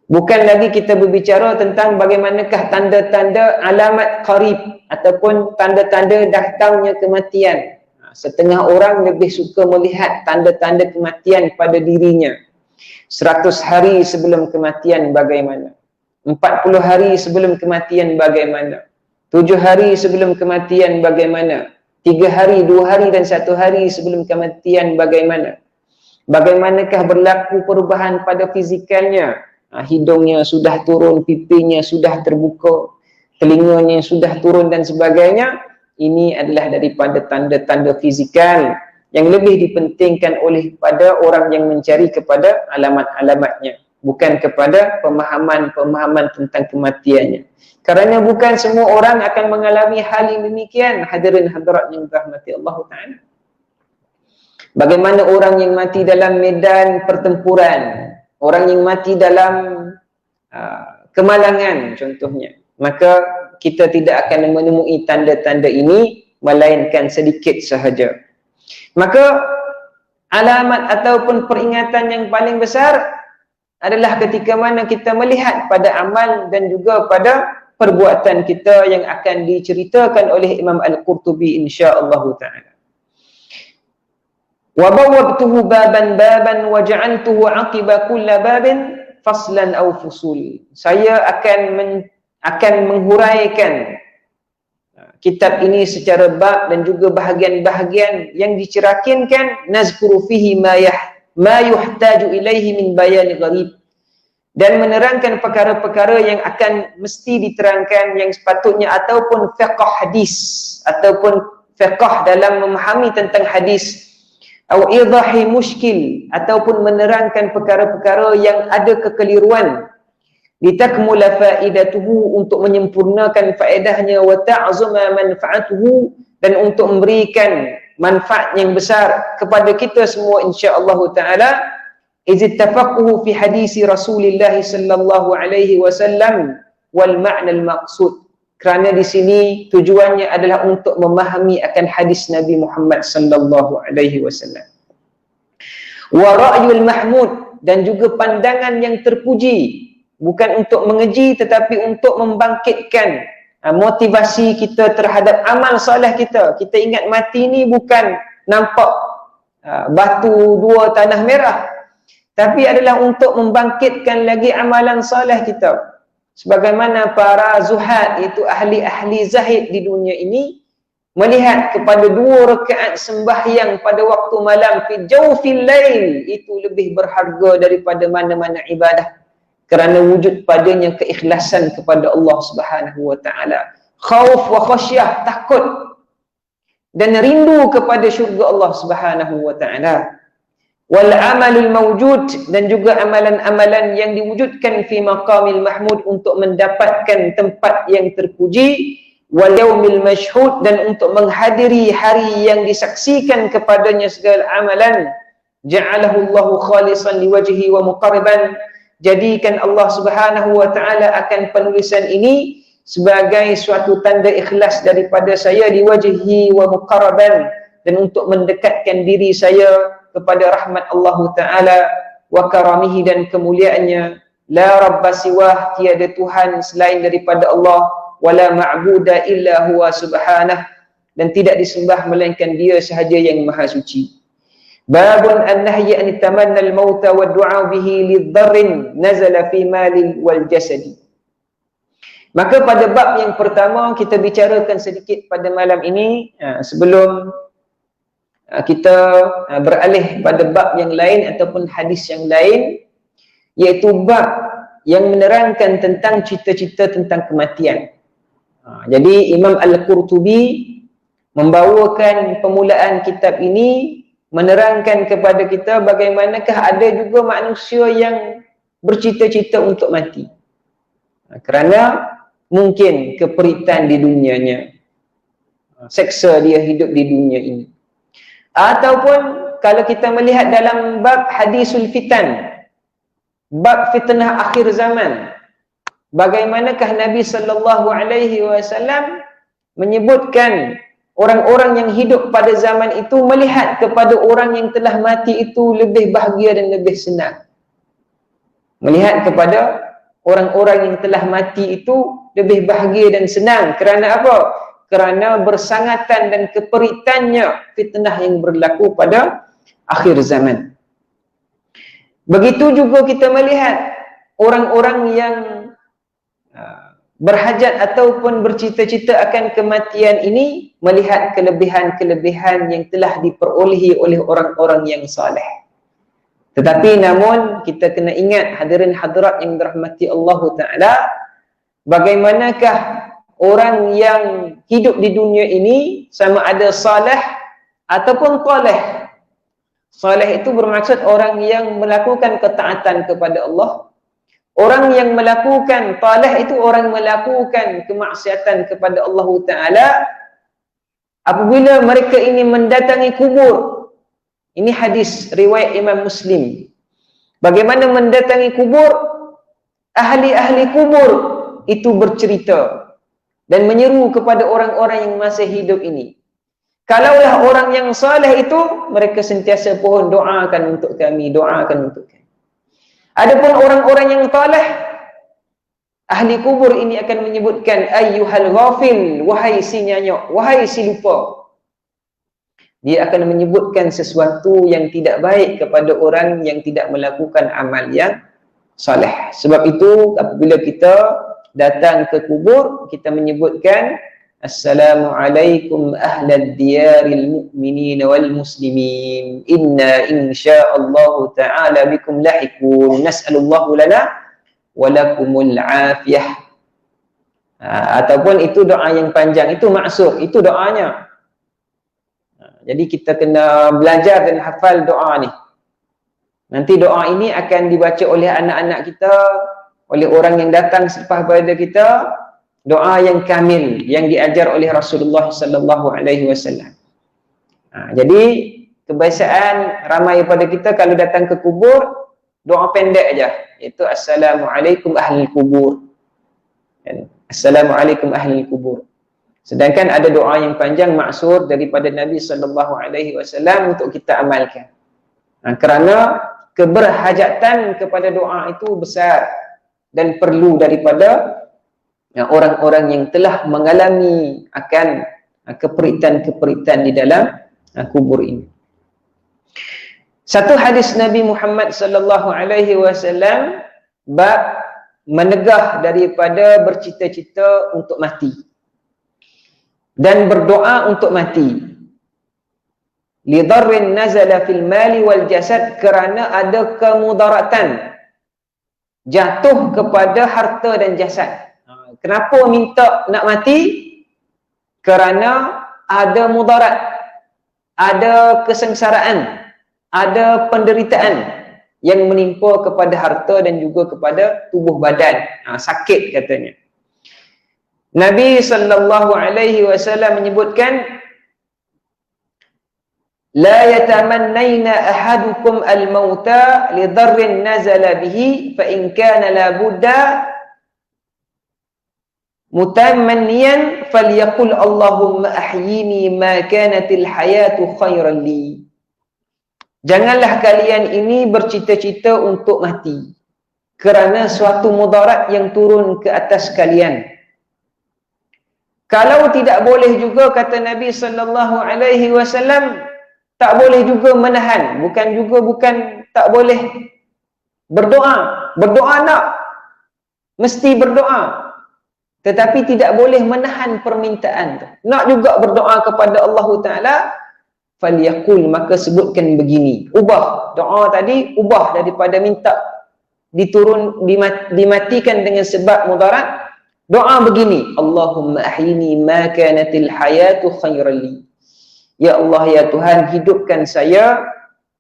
Bukan lagi kita berbicara tentang bagaimanakah tanda-tanda alamat qarib ataupun tanda-tanda datangnya kematian. Setengah orang lebih suka melihat tanda-tanda kematian pada dirinya. 100 hari sebelum kematian bagaimana? 40 hari sebelum kematian bagaimana? 7 hari sebelum kematian bagaimana? 3 hari, 2 hari dan 1 hari sebelum kematian bagaimana? Bagaimanakah berlaku perubahan pada fizikalnya? Hidungnya sudah turun, pipinya sudah terbuka, telinganya sudah turun dan sebagainya. Ini adalah daripada tanda-tanda fizikal yang lebih dipentingkan oleh pada orang yang mencari kepada alamat-alamatnya, bukan kepada pemahaman-pemahaman tentang kematiannya. Kerana bukan semua orang akan mengalami hal yang demikian, hadirin hadirat yang dirahmati Allah Ta'ala. Bagaimana orang yang mati dalam medan pertempuran, orang yang mati dalam kemalangan contohnya, maka kita tidak akan menemui tanda-tanda ini, melainkan sedikit sahaja. Maka alamat ataupun peringatan yang paling besar adalah ketika mana kita melihat pada amal dan juga pada perbuatan kita yang akan diceritakan oleh Imam Al-Qurtubi insya-Allah taala. Wa bawwabtuhu baban wa ja'altuhu 'aqiba kulli babin faslan aw fusul. Saya akan menghuraikan kitab ini secara bab dan juga bahagian-bahagian yang dicerakinkan, nazkuru fihi ma yuhtaju ilaihi min bayan gharib, dan menerangkan perkara-perkara yang akan mesti diterangkan yang sepatutnya, ataupun fiqh hadis ataupun fiqh dalam memahami tentang hadis, atau idahi muskil ataupun menerangkan perkara-perkara yang ada kekeliruan, litakmula faidatuhu untuk menyempurnakan faedahnya, wa ta'zuma manfaatuhu dan untuk memberikan manfaat yang besar kepada kita semua insya-Allah taala. Izittafaqahu fi hadisi Rasulillah sallallahu alaihi wasallam wal ma'na al maqsud. Kerana di sini tujuannya adalah untuk memahami akan hadis Nabi Muhammad sallallahu alaihi wasallam. Wa ra'yul mahmud, dan juga pandangan yang terpuji, bukan untuk mengeji tetapi untuk membangkitkan motivasi kita terhadap amal soleh kita. Kita ingat mati ni bukan nampak batu dua tanah merah, tapi adalah untuk membangkitkan lagi amalan soleh kita. Sebagaimana para zuhad, iaitu ahli-ahli zahid di dunia ini, melihat kepada 2 rakaat sembahyang pada waktu malam fi jawfil lail itu lebih berharga daripada mana-mana ibadah, kerana wujud padanya keikhlasan kepada Allah Subhanahu wa taala, khauf wa khasyah, takut dan rindu kepada syurga Allah Subhanahu wa taala. Wal amalul mawjud, dan juga amalan-amalan yang diwujudkan fi maqamil mahmud untuk mendapatkan tempat yang terpuji, wal yaumil mashhud, dan untuk menghadiri hari yang disaksikan kepadanya segala amalan. Ja'alahu Allahu khalisan liwajhi wa muqarriban, jadikan Allah Subhanahu wa taala akan penulisan ini sebagai suatu tanda ikhlas daripada saya, liwajhi wa muqarraban, dan untuk mendekatkan diri saya kepada rahmat Allah Ta'ala wa karamihi, dan kemuliaannya. La rabba siwah, tiada Tuhan selain daripada Allah, wala ma'buda illa huwa subhanah, dan tidak disembah melainkan dia sahaja yang maha suci. Babun an-nahyi an tamanna al-mauta wa du'a bihi lidharrin nazala fi malil wal jasadi. Maka pada bab yang pertama kita bicarakan sedikit pada malam ini, sebelum kita beralih pada bab yang lain ataupun hadis yang lain, iaitu bab yang menerangkan tentang cita-cita tentang kematian. Jadi Imam Al-Qurtubi membawakan permulaan kitab ini menerangkan kepada kita bagaimanakah ada juga manusia yang bercita-cita untuk mati. Kerana mungkin keperitan di dunianya, seksa dia hidup di dunia ini. Ataupun kalau kita melihat dalam bab hadisul fitan, bab fitnah akhir zaman, bagaimanakah Nabi sallallahu alaihi wasallam menyebutkan orang-orang yang hidup pada zaman itu melihat kepada orang yang telah mati itu lebih bahagia dan lebih senang. Melihat kepada orang-orang yang telah mati itu lebih bahagia dan senang. Kerana apa? Kerana bersangatan dan keperitannya fitnah yang berlaku pada akhir zaman. Begitu juga kita melihat orang-orang yang berhajat ataupun bercita-cita akan kematian ini melihat kelebihan-kelebihan yang telah diperolehi oleh orang-orang yang saleh. Tetapi namun kita kena ingat hadirin hadirat yang dirahmati Allah Ta'ala, bagaimanakah orang yang hidup di dunia ini sama ada saleh ataupun taleh. Saleh itu bermaksud orang yang melakukan ketaatan kepada Allah. Orang yang melakukan taleh itu orang melakukan kemaksiatan kepada Allah Ta'ala. Apabila mereka ini mendatangi kubur, ini hadis riwayat Imam Muslim, bagaimana mendatangi kubur, ahli-ahli kubur itu bercerita dan menyeru kepada orang-orang yang masih hidup ini. Kalaulah orang yang saleh itu, mereka sentiasa pohon doakan untuk kami, doakan untuk kami. Adapun orang-orang yang taleh, ahli kubur ini akan menyebutkan ayyuhal ghafil, wahai si nyanyok, wahai si lupa. Dia akan menyebutkan sesuatu yang tidak baik kepada orang yang tidak melakukan amal yang saleh. Sebab itu apabila kita datang ke kubur, kita menyebutkan Assalamualaikum ahlal diyaril mu'minin wal muslimin, inna insya'allahu ta'ala bikum lahikun, nas'alullahu lana walakumul afiyah. Ataupun itu doa yang panjang, itu maksur, itu doanya. Jadi kita kena belajar dan hafal doa ni. Nanti doa ini akan dibaca oleh anak-anak kita, oleh orang yang datang selepas pada kita, doa yang kamil yang diajar oleh Rasulullah sallallahu alaihi wasallam. Jadi kebiasaan ramai pada kita kalau datang ke kubur, doa pendek aja, iaitu Assalamualaikum ahlul kubur. Assalamualaikum ahlul kubur. Sedangkan ada doa yang panjang maksur daripada Nabi sallallahu alaihi wasallam untuk kita amalkan. Kerana keberhajatan kepada doa itu besar dan perlu daripada orang-orang yang telah mengalami akan keperitan-keperitan di dalam kubur ini. Satu hadis Nabi Muhammad sallallahu alaihi wasallam bab menegah daripada bercita-cita untuk mati dan berdoa untuk mati. Lidarrin nazala fil mali wal jasad, kerana ada kemudaratan jatuh kepada harta dan jasad. Kenapa minta nak mati? Kerana ada mudarat, ada kesengsaraan, ada penderitaan yang menimpa kepada harta dan juga kepada tubuh badan. Sakit katanya. Nabi sallallahu alaihi wasallam menyebutkan, la yatamannaina ahadukum al-mauta li dharrin nazala bihi fa in kana la budda mutamanniyan falyaqul Allahumma ahyini ma kanatil hayatu khairan li. Janganlah kalian ini bercita-cita untuk mati kerana suatu mudarat yang turun ke atas kalian. Kalau tidak boleh juga, kata Nabi sallallahu alaihi wasallam, tak boleh juga menahan, bukan tak boleh berdoa. Berdoa mesti berdoa, tetapi tidak boleh menahan permintaan tu. Nak juga berdoa kepada Allah Ta'ala, falyaqul, maka sebutkan begini. Ubah doa tadi, ubah daripada minta dimatikan dengan sebab mudarat. Doa begini, Allahumma ahyini ma kanatil hayatu khairan li. Ya Allah, ya Tuhan, hidupkan saya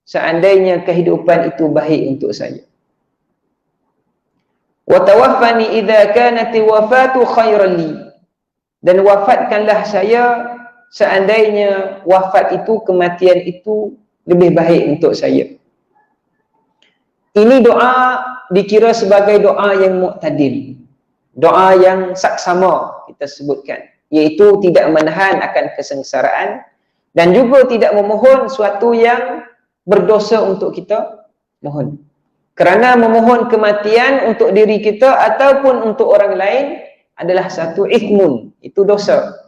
seandainya kehidupan itu baik untuk saya. Wa tawaffani idza kanat wafatu khairan li. Dan wafatkanlah saya seandainya wafat itu, kematian itu lebih baik untuk saya. Ini doa dikira sebagai doa yang mu'tadil, doa yang saksama kita sebutkan, iaitu tidak menahan akan kesengsaraan dan juga tidak memohon suatu yang berdosa untuk kita mohon. Kerana memohon kematian untuk diri kita ataupun untuk orang lain adalah satu ithmun, itu dosa.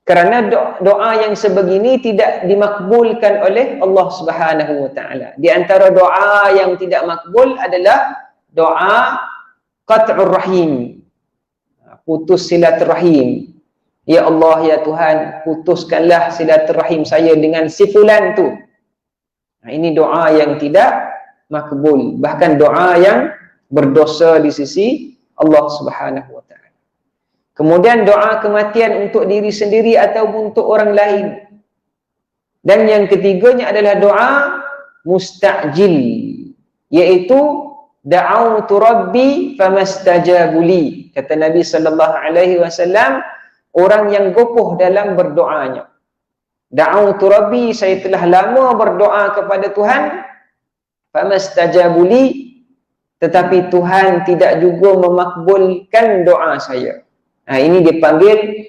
Kerana doa yang sebegini tidak dimakbulkan oleh Allah Subhanahu wa taala. Di antara doa yang tidak makbul adalah doa qat'ur rahim, putus silaturahim. Ya Allah, ya Tuhan, putuskanlah silaturahim saya dengan si fulan tu. Ini doa yang tidak makbul, bahkan doa yang berdosa di sisi Allah Subhanahu wa taala. Kemudian doa kematian untuk diri sendiri ataupun untuk orang lain. Dan yang ketiganya adalah doa musta'jil, iaitu da'autu rabbi famastajabu li. Kata Nabi sallallahu alaihi wasallam, orang yang gopoh dalam berdoanya. Da'autu rabbi, saya telah lama berdoa kepada Tuhan, famastajabu li, tetapi Tuhan tidak juga memakbulkan doa saya. Ini dipanggil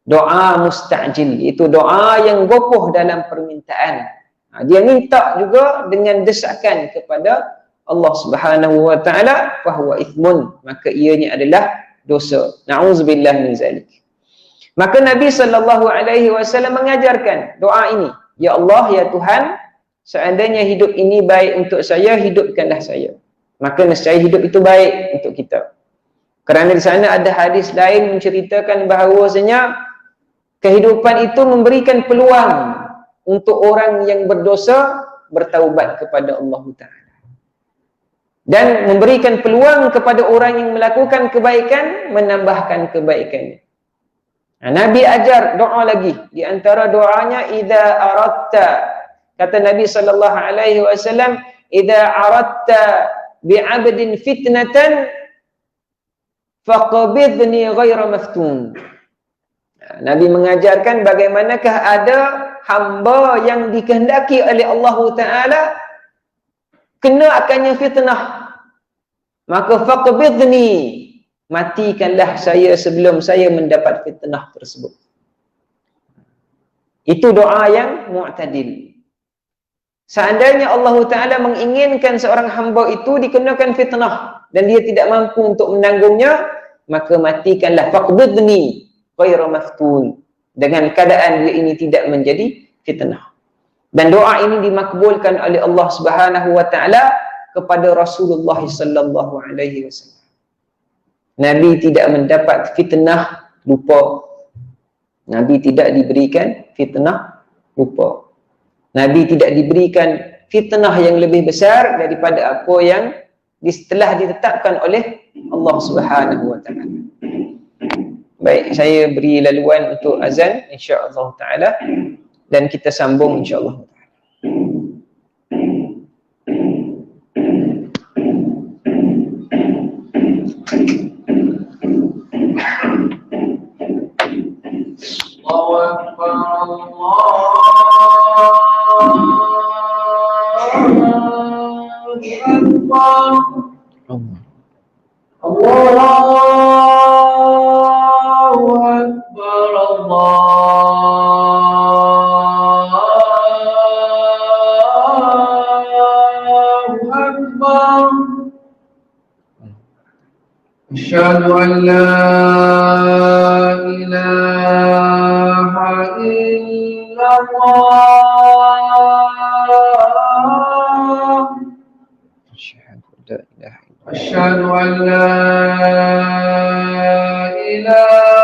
doa musta'jil, itu doa yang gopoh dalam permintaan. Dia minta juga dengan desakan kepada Allah Subhanahu wa taala, fahuwa ithmun, maka ianya adalah dosa. Na'udzubillah min zalik. Maka Nabi sallallahu alaihi wasallam mengajarkan doa ini, ya Allah, ya Tuhan, seandainya hidup ini baik untuk saya, hidupkanlah saya. Maka nescaya hidup itu baik untuk kita. Kerana di sana ada hadis lain menceritakan bahawasanya kehidupan itu memberikan peluang untuk orang yang berdosa bertaubat kepada Allah Ta'ala. Dan memberikan peluang kepada orang yang melakukan kebaikan, menambahkan kebaikannya. Nabi ajar doa lagi. Di antara doanya, idza aradta, kata Nabi sallallahu alaihi wasallam, idza aradta bi'abdin fitnatan faqbidni ghaira maftun. Nabi mengajarkan bagaimanakah ada hamba yang dikehendaki oleh Allah Ta'ala kena akannya fitnah, maka faqbidni, matikanlah saya sebelum saya mendapat fitnah tersebut. Itu doa yang mu'tadil. Seandainya Allah Ta'ala menginginkan seorang hamba itu dikenakan fitnah dan dia tidak mampu untuk menanggungnya, maka matikanlah, faqbidni ghairu maftun, dengan keadaan dia ini tidak menjadi fitnah. Dan doa ini dimakbulkan oleh Allah Subhanahu wa taala kepada Rasulullah sallallahu alaihi wasallam. Nabi tidak mendapat fitnah lupa. Nabi tidak diberikan fitnah lupa. Nabi tidak diberikan fitnah yang lebih besar daripada apa yang telah ditetapkan oleh Allah Subhanahu wa taala. Baik, saya beri laluan untuk azan insya-Allah taala dan kita sambung insya-Allah taala. Allahu Akbar, Allahu Akbar, Allahu Akbar. Asyhadu an la ilaha illallah. Asyhadu an la ilaha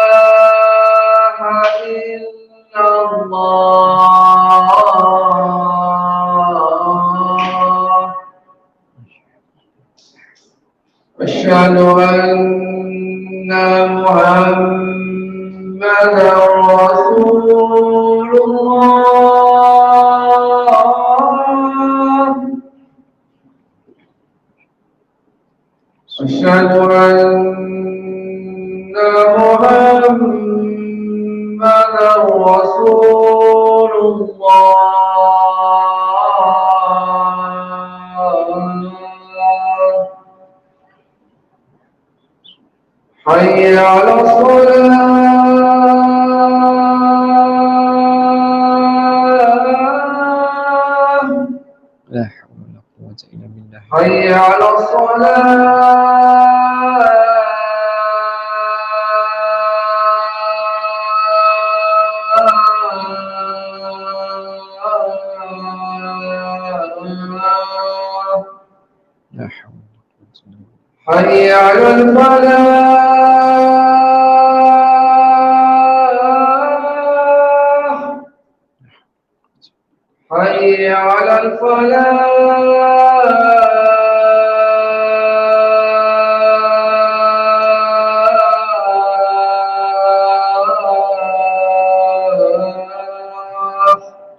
illallah. Asyhadu anna Muhammadar Rasulullah. أشهد أن محمدا رسول الله. حي على الصلاة. لا حول ولا قوة إلا بالله. حي على الصلاة. لا حول ولا قوة إلا بالله. حي على الفلاح. حي على الفلاح.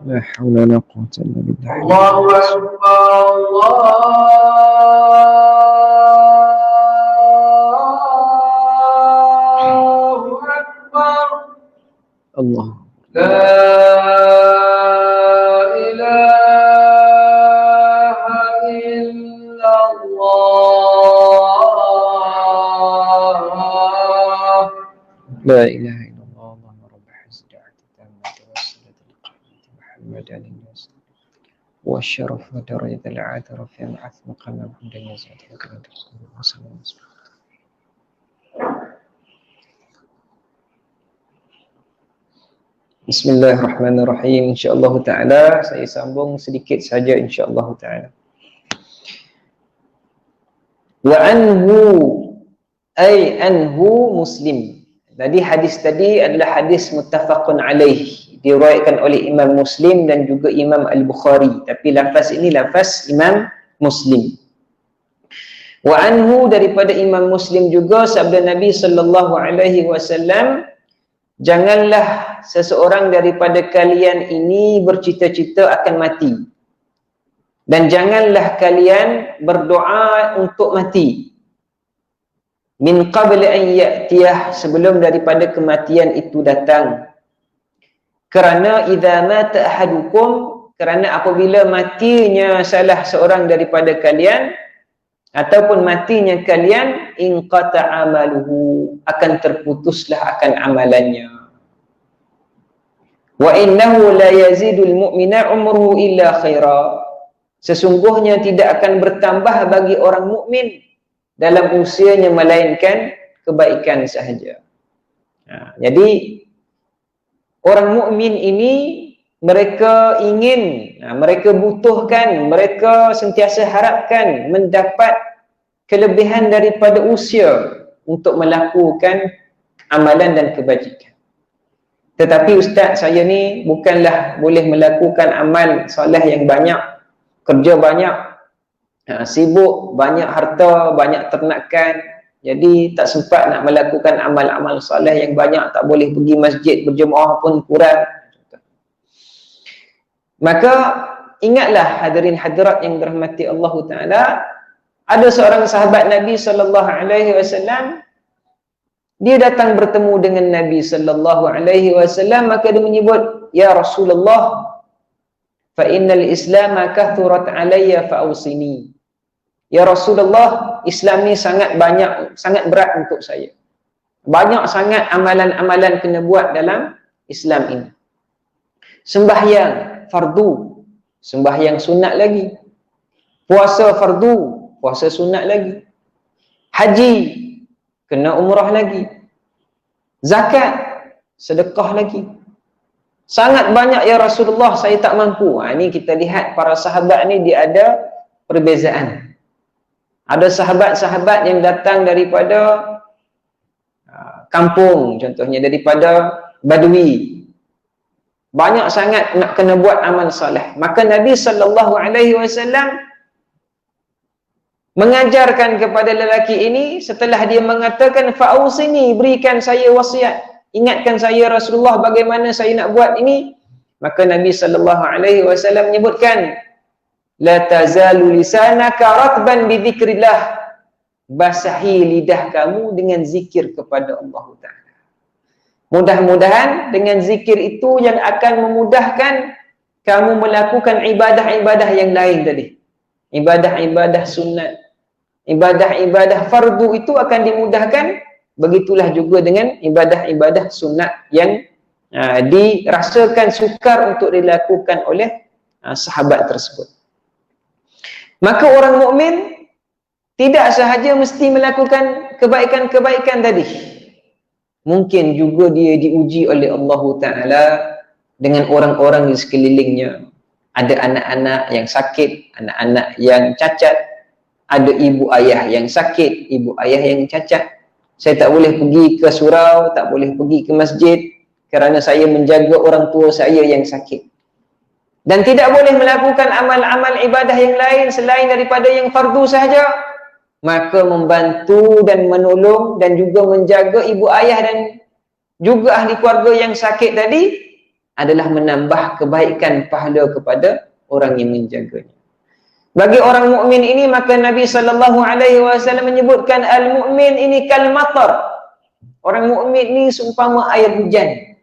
لا حول ولا قوة إلا بالله. الله أكبر. الله أكبر. الله. لا إله إلا الله. لا إله إلا الله. اللهم رب حسن التامة توسلت لقامة محمد الناس والشرف ودرجة العاد رفيع عث مقام عبد يزيد وكرة وصلى الله. Bismillahirrahmanirrahim. InsyaAllah ta'ala saya sambung sedikit saja insyaAllah ta'ala. Wa anhu Muslim. Jadi hadis tadi adalah hadis muttafaqun alaih, diriwayatkan oleh Imam Muslim dan juga Imam Al-Bukhari, tapi lafaz ini lafaz Imam Muslim. Wa anhu, daripada Imam Muslim juga, sabda Nabi sallallahu alaihi wasallam, janganlah seseorang daripada kalian ini bercita-cita akan mati, dan janganlah kalian berdoa untuk mati min qabl an ya'tiyah, sebelum daripada kematian itu datang. Kerana idza mata ahadukum, kerana apabila matinya salah seorang daripada kalian ataupun matinya kalian, inqata amaluhu, akan terputuslah akan amalannya. Wa innahu la yazidul mu'mina umruhu illa khaira, sesungguhnya tidak akan bertambah bagi orang mukmin dalam usianya melainkan kebaikan sahaja. Jadi orang mukmin ini mereka ingin, mereka butuhkan, mereka sentiasa harapkan mendapat kelebihan daripada usia untuk melakukan amalan dan kebajikan. Tetapi ustaz, saya ni bukanlah boleh melakukan amal soleh yang banyak, kerja banyak, sibuk, banyak harta, banyak ternakan, jadi tak sempat nak melakukan amal-amal soleh yang banyak, tak boleh pergi masjid berjemaah pun kurang. Maka ingatlah hadirin hadirat yang dirahmati Allah Ta'ala, ada seorang sahabat Nabi sallallahu alaihi wasallam, dia datang bertemu dengan Nabi sallallahu alaihi wasallam, maka dia menyebut, ya Rasulullah, fa innal Islam kathurat alayya fa awsini. Ya Rasulullah, Islam ni sangat banyak, sangat berat untuk saya. Banyak sangat amalan-amalan kena buat dalam Islam ini. Sembahyang fardu, sembahyang sunat lagi. Puasa fardu, puasa sunat lagi. Haji, kena umrah lagi. Zakat, sedekah lagi. Sangat banyak ya Rasulullah, saya tak mampu. Ini kita lihat para sahabat ni dia ada perbezaan. Ada sahabat-sahabat yang datang daripada kampung, contohnya daripada Badui. Banyak sangat nak kena buat amal soleh. Maka Nabi sallallahu alaihi wasallam mengajarkan kepada lelaki ini, setelah dia mengatakan fa'usini, berikan saya wasiat, ingatkan saya Rasulullah bagaimana saya nak buat ini. Maka Nabi sallallahu alaihi wasallam menyebutkan, la tazalu lisanaka ratban bi dzikrillah, basahi lidah kamu dengan zikir kepada Allah Ta'ala. Mudah-mudahan dengan zikir itu yang akan memudahkan kamu melakukan ibadah-ibadah yang lain tadi. Ibadah-ibadah sunat, ibadah-ibadah fardu itu akan dimudahkan. Begitulah juga dengan ibadah-ibadah sunat yang dirasakan sukar untuk dilakukan oleh sahabat tersebut. Maka orang mukmin tidak sahaja mesti melakukan kebaikan-kebaikan tadi, mungkin juga dia diuji oleh Allah Ta'ala dengan orang-orang di sekelilingnya. Ada anak-anak yang sakit, anak-anak yang cacat, ada ibu ayah yang sakit, ibu ayah yang cacat. Saya tak boleh pergi ke surau, tak boleh pergi ke masjid kerana saya menjaga orang tua saya yang sakit. Dan tidak boleh melakukan amal-amal ibadah yang lain selain daripada yang fardu sahaja. Maka membantu dan menolong dan juga menjaga ibu ayah dan juga ahli keluarga yang sakit tadi adalah menambah kebaikan pahala kepada orang yang menjaganya. Bagi orang mukmin ini, maka Nabi SAW menyebutkan al-mukmin ini kal matar. Orang mukmin ini seumpama air hujan.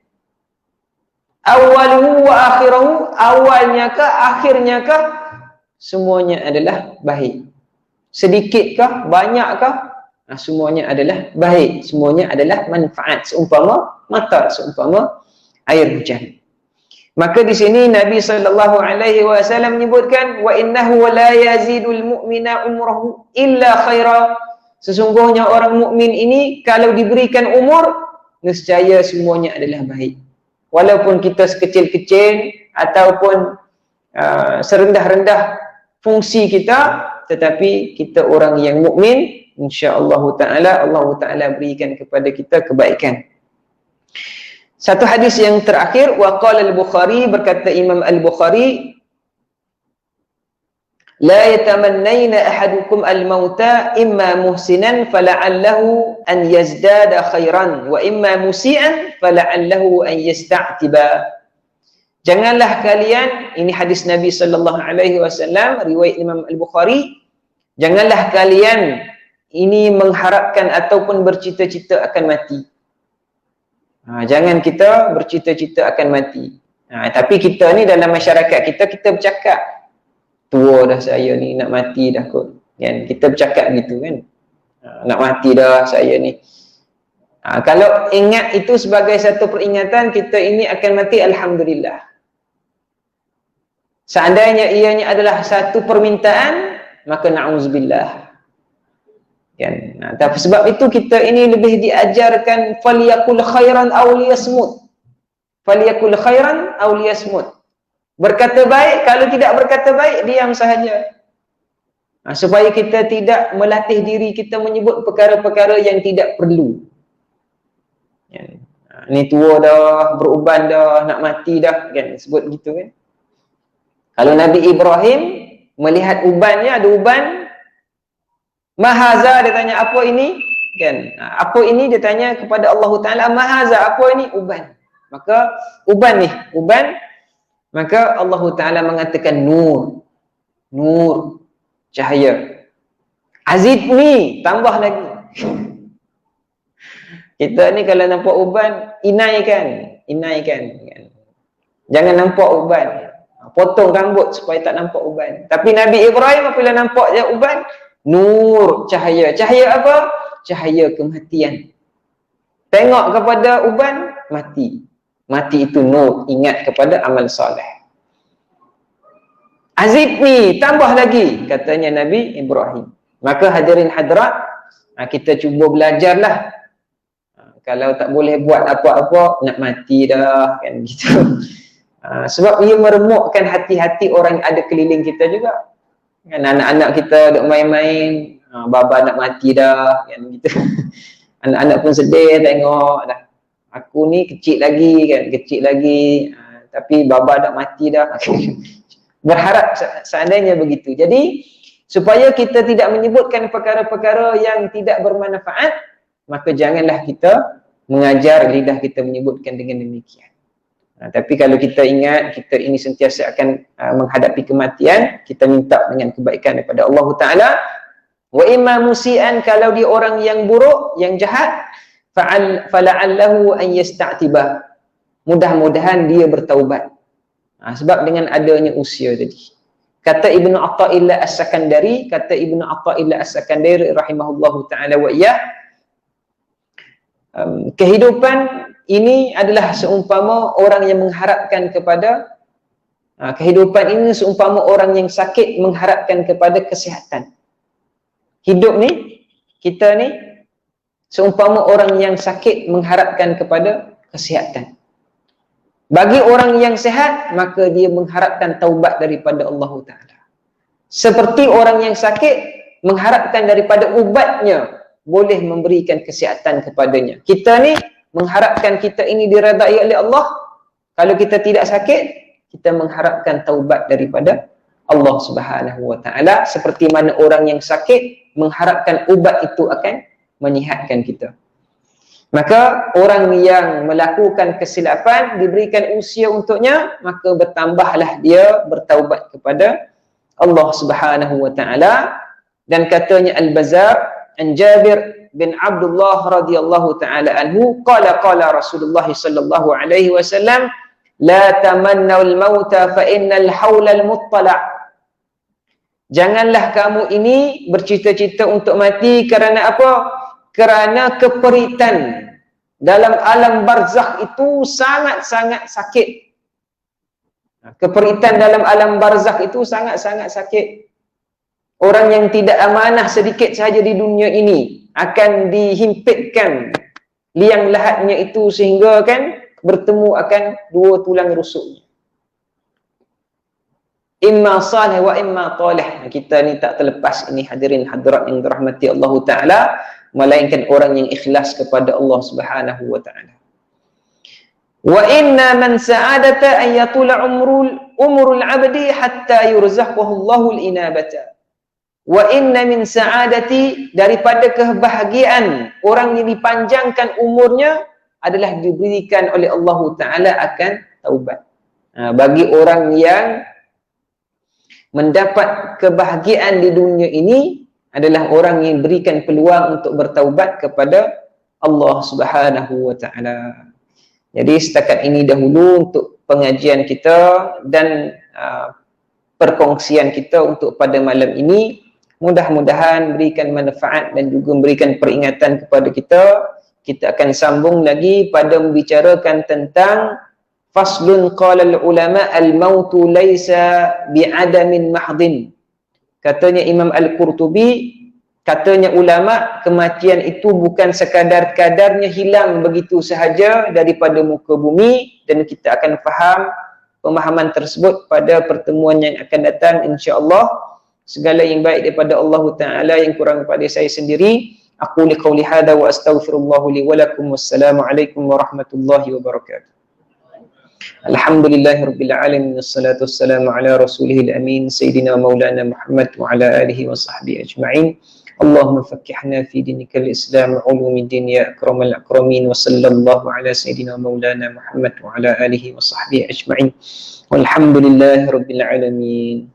Awaluhu wa akhiruhu, awalnya kah, akhirnya kah, semuanya adalah baik. Sedikitkah, banyakkah, semuanya adalah baik, semuanya adalah manfaat, seumpama matar, seumpama air hujan. Maka di sini Nabi SAW menyebutkan wa innahu la yazidul mu'mina umrahu illa khaira. Sesungguhnya orang mukmin ini kalau diberikan umur, nescaya semuanya adalah baik. Walaupun kita sekecil-kecil ataupun serendah-rendah fungsi kita, tetapi kita orang yang mukmin, insya-Allah Taala Allah Taala berikan kepada kita kebaikan. Satu hadis yang terakhir, wa qala al-Bukhari, berkata Imam Al-Bukhari, la yatamannaina ahadukum al-mauta imma muhsinan fala'allahu an yazdada khairan wa imma musian fala'allahu an yasta'tiba. Janganlah kalian, ini hadis Nabi sallallahu alaihi wasallam riwayat Imam Al-Bukhari, janganlah kalian ini mengharapkan ataupun bercita-cita akan mati. Jangan kita bercita-cita akan mati. Tapi kita ni dalam masyarakat kita bercakap, tua dah saya ni, nak mati dah kot. Kan? Kita bercakap gitu kan. Nak mati dah saya ni. Kalau ingat itu sebagai satu peringatan kita ini akan mati, alhamdulillah. Seandainya ianya adalah satu permintaan, maka na'udzubillah. Kan? Tapi sebab itu kita ini lebih diajarkan falyakul khairan aw liyasmut. Falyakul khairan aw liyasmut. Berkata baik, kalau tidak berkata baik, diam sahaja. Supaya kita tidak melatih diri kita menyebut perkara-perkara yang tidak perlu. Ni tua dah, beruban dah, nak mati dah, kan? Sebut gitu kan. Kalau Nabi Ibrahim melihat ubannya, ada uban, mahaza, dia tanya apa ini? Kan? Apa ini? Dia tanya kepada Allah Ta'ala, mahaza, apa ini? Uban. Maka uban ni, uban, maka Allah Ta'ala mengatakan nur. Nur, cahaya. Azidni, tambah lagi. Kita ni kalau nampak uban, inaikan. Jangan nampak uban. Potong rambut supaya tak nampak uban. Tapi Nabi Ibrahim apabila nampak je uban, nur, cahaya. Cahaya apa? Cahaya kematian. Tengok kepada uban, mati. Mati itu nur, ingat kepada amal soleh. Azidni, tambah lagi, katanya Nabi Ibrahim. Maka hadirin hadirat, kita cuba belajarlah. Kalau tak boleh buat apa-apa, nak mati dah, kan gitu. Sebab ia meremukkan hati-hati orang yang ada keliling kita juga. Kan anak-anak kita duk main-main, baba nak mati dah, kan gitu. Anak-anak pun sedih tengok dah. Aku ni kecil lagi, tapi baba dah mati dah. Berharap seandainya begitu. Jadi supaya kita tidak menyebutkan perkara-perkara yang tidak bermanfaat, maka janganlah kita mengajar lidah kita menyebutkan dengan demikian. Tapi kalau kita ingat kita ini sentiasa akan menghadapi kematian, kita minta dengan kebaikan daripada Allah Ta'ala, Wa imma musian, kalau dia orang yang buruk, yang jahat, fala'allahu an yasta'tibah. Mudah-mudahan dia bertaubat. Sebab dengan adanya usia tadi. Kata Ibnu Athaillah As-Sakandari, rahimahullahu taala wa iyyah, kehidupan ini adalah seumpama orang yang mengharapkan kepada kehidupan ini seumpama orang yang sakit mengharapkan kepada kesihatan. Hidup ni, kita ni seumpama orang yang sakit mengharapkan kepada kesihatan. Bagi orang yang sehat, maka dia mengharapkan taubat daripada Allah Ta'ala. Seperti orang yang sakit mengharapkan daripada ubatnya boleh memberikan kesihatan kepadanya. Kita ni mengharapkan kita ini diredai oleh Allah. Kalau kita tidak sakit, kita mengharapkan taubat daripada Allah Subhanahu Wa Ta'ala. Seperti mana orang yang sakit mengharapkan ubat itu akan menyihatkan kita. Maka orang yang melakukan kesilapan diberikan usia untuknya, maka bertambahlah dia bertaubat kepada Allah Subhanahu Wa Ta'ala. Dan katanya Al-Bazzar an Jabir bin Abdullah radhiyallahu ta'ala anhu, qala Rasulullah sallallahu alaihi wasallam, la tamannawul mauta fa innal haulal muttala'. Janganlah kamu ini bercita-cita untuk mati. Kerana apa? Kerana keperitan dalam alam barzakh itu sangat-sangat sakit. Keperitan dalam alam barzakh itu sangat-sangat sakit. Orang yang tidak amanah sedikit sahaja di dunia ini akan dihimpitkan liang lahatnya itu sehingga kan bertemu akan dua tulang rusuknya. Imma salih wa imma talih. Kita ni tak terlepas ini hadirin hadirat yang dirahmati Allah Ta'ala, melainkan orang yang ikhlas kepada Allah Subhanahu Wa Ta'ala. Wa inna man sa'adata an yatula umrul abdi hatta yurzaqahu Allahul inabata. Wa inna min sa'adati, daripada kebahagiaan orang yang dipanjangkan umurnya adalah diberikan oleh Allah Ta'ala akan taubat. Bagi orang yang mendapat kebahagiaan di dunia ini adalah orang yang berikan peluang untuk bertaubat kepada Allah Subhanahu Wa Ta'ala. Jadi setakat ini dahulu untuk pengajian kita dan perkongsian kita untuk pada malam ini. Mudah-mudahan berikan manfaat dan juga memberikan peringatan kepada kita. Kita akan sambung lagi pada membicarakan tentang faslun qala al-ulama al-mautu laysa bi'adamin mahdin. Katanya Imam Al-Qurtubi, katanya ulama, kematian itu bukan sekadar-kadarnya hilang begitu sahaja daripada muka bumi. Dan kita akan faham pemahaman tersebut pada pertemuan yang akan datang insya-Allah. Segala yang baik daripada Allah Ta'ala, yang kurang daripada saya sendiri. Aku liqauli hadha wa astaghfirullahu li wa lakum. Wassalamualaikum warahmatullahi wabarakatuh. Alhamdulillahirabbil alamin, wassalatu wassalamu ala rasulihil amin sayyidina maulana Muhammad wa ala alihi wa sahbihi ajma'in. Allahumma faqqihna fi dinikal islam ulumiddin ya akramal akramin, wa sallallahu ala sayyidina maulana Muhammad wa ala alihi wa sahbihi ajma'in. Walhamdulillahirabbil alamin.